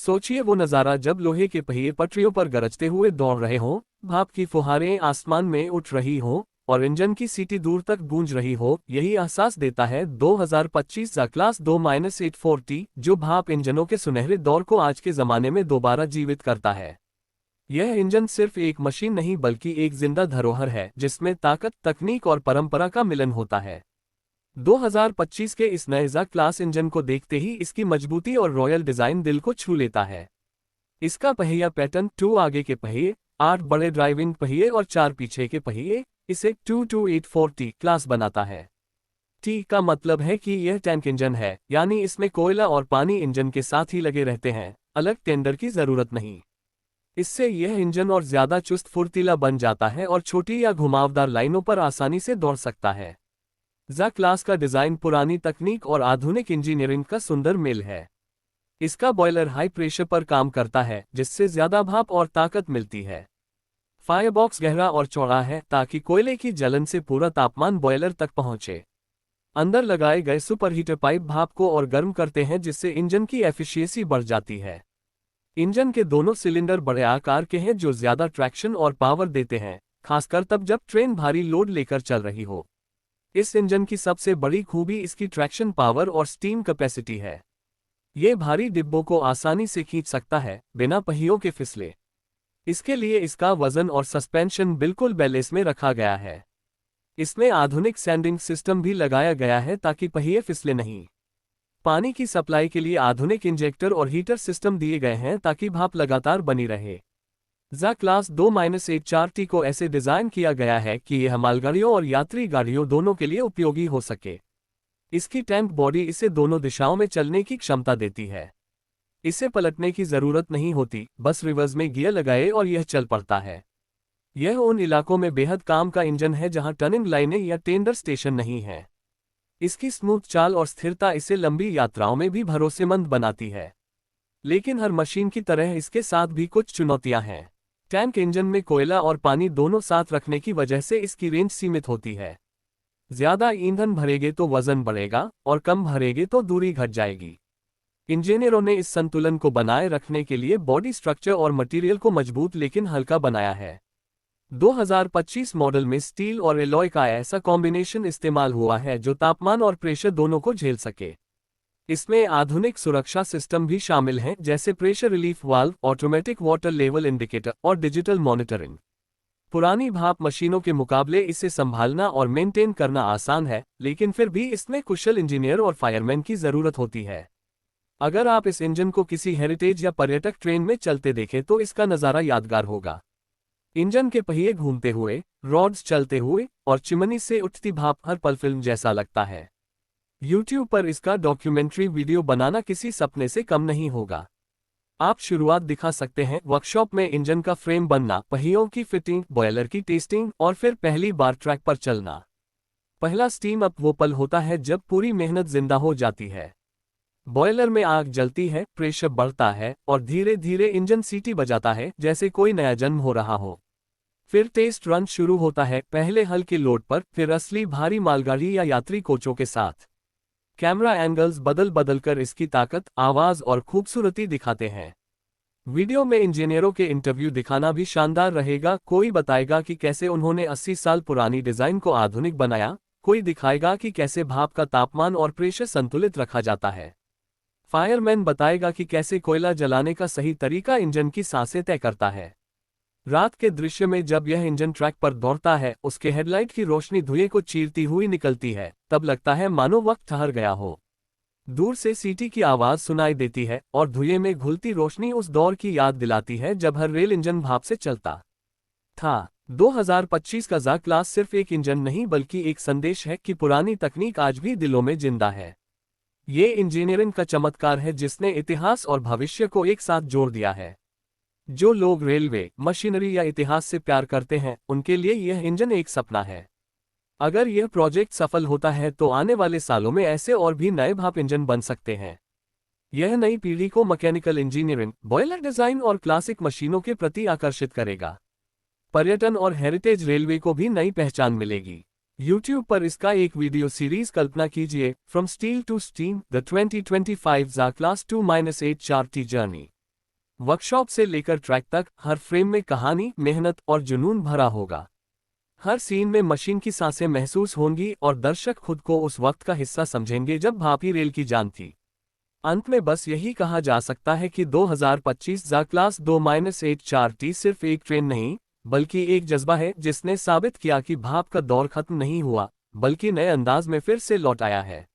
सोचिए वो नज़ारा जब लोहे के पहिए पटरियों पर गरजते हुए दौड़ रहे हों, भाप की फुहारें आसमान में उठ रही हों और इंजन की सीटी दूर तक गूंज रही हो। यही एहसास देता है 2025 जा क्लास 2-840, जो भाप इंजनों के सुनहरे दौर को आज के ज़माने में दोबारा जीवित करता है। यह इंजन सिर्फ एक मशीन नहीं बल्कि एक जिंदा धरोहर है जिसमें ताकत, तकनीक और परंपरा का मिलन होता है। 2025 के इस नए जा क्लास इंजन को देखते ही इसकी मजबूती और रॉयल डिजाइन दिल को छू लेता है। इसका पहिया पैटर्न 2 आगे के पहिए, 8 बड़े ड्राइविंग पहिए और 4 पीछे के पहिए इसे 2-840 क्लास बनाता है। टी का मतलब है कि यह टैंक इंजन है, यानी इसमें कोयला और पानी इंजन के साथ ही लगे रहते हैं, अलग टेंडर की जरूरत नहीं। इससे यह इंजन और ज्यादा चुस्त फुर्तीला बन जाता है और छोटी या घुमावदार लाइनों पर आसानी से दौड़ सकता है। जा क्लास का डिजाइन पुरानी तकनीक और आधुनिक इंजीनियरिंग का सुंदर मेल है। इसका बॉयलर हाई प्रेशर पर काम करता है जिससे ज्यादा भाप और ताकत मिलती है। फायरबॉक्स गहरा और चौड़ा है ताकि कोयले की जलन से पूरा तापमान बॉयलर तक पहुंचे। अंदर लगाए गए सुपरहीटर पाइप भाप को और गर्म करते हैं जिससे इंजन की एफिशिएंसी बढ़ जाती है। इंजन के दोनों सिलेंडर बड़े आकार के हैं जो ज्यादा ट्रैक्शन और पावर देते हैं, खासकर तब जब ट्रेन भारी लोड लेकर चल रही हो। इस इंजन की सबसे बड़ी खूबी इसकी ट्रैक्शन पावर और स्टीम कैपेसिटी है। ये भारी डिब्बों को आसानी से खींच सकता है बिना पहियों के फिसले। इसके लिए इसका वजन और सस्पेंशन बिल्कुल बैलेंस में रखा गया है। इसमें आधुनिक सैंडिंग सिस्टम भी लगाया गया है ताकि पहिए फिसले नहीं। पानी की सप्लाई के लिए आधुनिक इंजेक्टर और हीटर सिस्टम दिए गए हैं ताकि भाप लगातार बनी रहे। जा क्लास 2-840 को ऐसे डिजाइन किया गया है कि यह मालगाड़ियों और यात्री गाड़ियों दोनों के लिए उपयोगी हो सके। इसकी टैंक बॉडी इसे दोनों दिशाओं में चलने की क्षमता देती है। इसे पलटने की जरूरत नहीं होती, बस रिवर्स में गियर लगाए और यह चल पड़ता है। यह उन इलाकों में बेहद काम का इंजन है जहां टर्निंग लाइनें या टेंडर स्टेशन नहीं है। इसकी स्मूथ चाल और स्थिरता इसे लंबी यात्राओं में भी भरोसेमंद बनाती है। लेकिन हर मशीन की तरह इसके साथ भी कुछ चुनौतियां हैं। टैंक इंजन में कोयला और पानी दोनों साथ रखने की वजह से इसकी रेंज सीमित होती है। ज्यादा ईंधन भरेंगे तो वजन बढ़ेगा और कम भरेंगे तो दूरी घट जाएगी। इंजीनियरों ने इस संतुलन को बनाए रखने के लिए बॉडी स्ट्रक्चर और मटेरियल को मजबूत लेकिन हल्का बनाया है। 2025 मॉडल में स्टील और एलॉय का ऐसा कॉम्बिनेशन इस्तेमाल हुआ है जो तापमान और प्रेशर दोनों को झेल सके। इसमें आधुनिक सुरक्षा सिस्टम भी शामिल हैं जैसे pressure relief valve, automatic water level indicator और डिजिटल मॉनिटरिंग। पुरानी भाप मशीनों के मुकाबले इसे संभालना और मेंटेन करना आसान है, लेकिन फिर भी इसमें कुशल इंजीनियर और फायरमैन की जरूरत होती है। अगर आप इस इंजन को किसी हेरिटेज या पर्यटक ट्रेन में चलते देखें तो इसका नज़ारा यादगार होगा। इंजन के पहिए घूमते हुए, रॉड्स चलते हुए और चिमनी से उठती भाप हर पल फिल्म जैसा लगता है। YouTube पर इसका डॉक्यूमेंट्री वीडियो बनाना किसी सपने से कम नहीं होगा। आप शुरुआत दिखा सकते हैं वर्कशॉप में इंजन का फ्रेम बनना, पहियों की फिटिंग, बॉयलर की टेस्टिंग और फिर पहली बार ट्रैक पर चलना। पहला स्टीम अप वो पल होता है जब पूरी मेहनत जिंदा हो जाती है। बॉयलर में आग जलती है, प्रेशर बढ़ता है और धीरे धीरे इंजन सीटी बजाता है जैसे कोई नया जन्म हो रहा हो। फिर टेस्ट रन शुरू होता है, पहले हल्के लोड पर, फिर असली भारी मालगाड़ी या यात्री कोचों के साथ। कैमरा एंगल्स बदल बदल कर इसकी ताकत, आवाज और खूबसूरती दिखाते हैं। वीडियो में इंजीनियरों के इंटरव्यू दिखाना भी शानदार रहेगा। कोई बताएगा कि कैसे उन्होंने 80 साल पुरानी डिजाइन को आधुनिक बनाया, कोई दिखाएगा कि कैसे भाप का तापमान और प्रेशर संतुलित रखा जाता है। फायरमैन बताएगा कि कैसे कोयला जलाने का सही तरीका इंजन की सांसें तय करता है। रात के दृश्य में जब यह इंजन ट्रैक पर दौड़ता है, उसके हेडलाइट की रोशनी धुएं को चीरती हुई निकलती है, तब लगता है मानो वक्त ठहर गया हो। दूर से सीटी की आवाज सुनाई देती है और धुएं में घुलती रोशनी उस दौर की याद दिलाती है जब हर रेल इंजन भाप से चलता था। 2025 का जा क्लास सिर्फ एक इंजन नहीं बल्कि एक संदेश है कि पुरानी तकनीक आज भी दिलों में जिंदा है। ये इंजीनियरिंग का चमत्कार है जिसने इतिहास और भविष्य को एक साथ जोड़ दिया है। जो लोग रेलवे, मशीनरी या इतिहास से प्यार करते हैं, उनके लिए यह इंजन एक सपना है। अगर यह प्रोजेक्ट सफल होता है तो आने वाले सालों में ऐसे और भी नए भाप इंजन बन सकते हैं। यह नई पीढ़ी को मैकेनिकल इंजीनियरिंग, बॉयलर डिजाइन और क्लासिक मशीनों के प्रति आकर्षित करेगा। पर्यटन और हेरिटेज रेलवे को भी नई पहचान मिलेगी। YouTube पर इसका एक वीडियो सीरीज कल्पना कीजिए, from steel to steam, the 2025 जा क्लास 2-840 जर्नी। वर्कशॉप से लेकर ट्रैक तक हर फ्रेम में कहानी, मेहनत और जुनून भरा होगा। हर सीन में मशीन की सांसें महसूस होंगी और दर्शक खुद को उस वक्त का हिस्सा समझेंगे जब भाप ही रेल की जान थी। अंत में बस यही कहा जा सकता है कि 2025 जा क्लास 2-84T सिर्फ एक ट्रेन नहीं, बल्कि एक जज्बा है जिसने साबित किया कि भाप का दौर खत्म नहीं हुआ, बल्कि नए अंदाज में फिर से लौट आया है।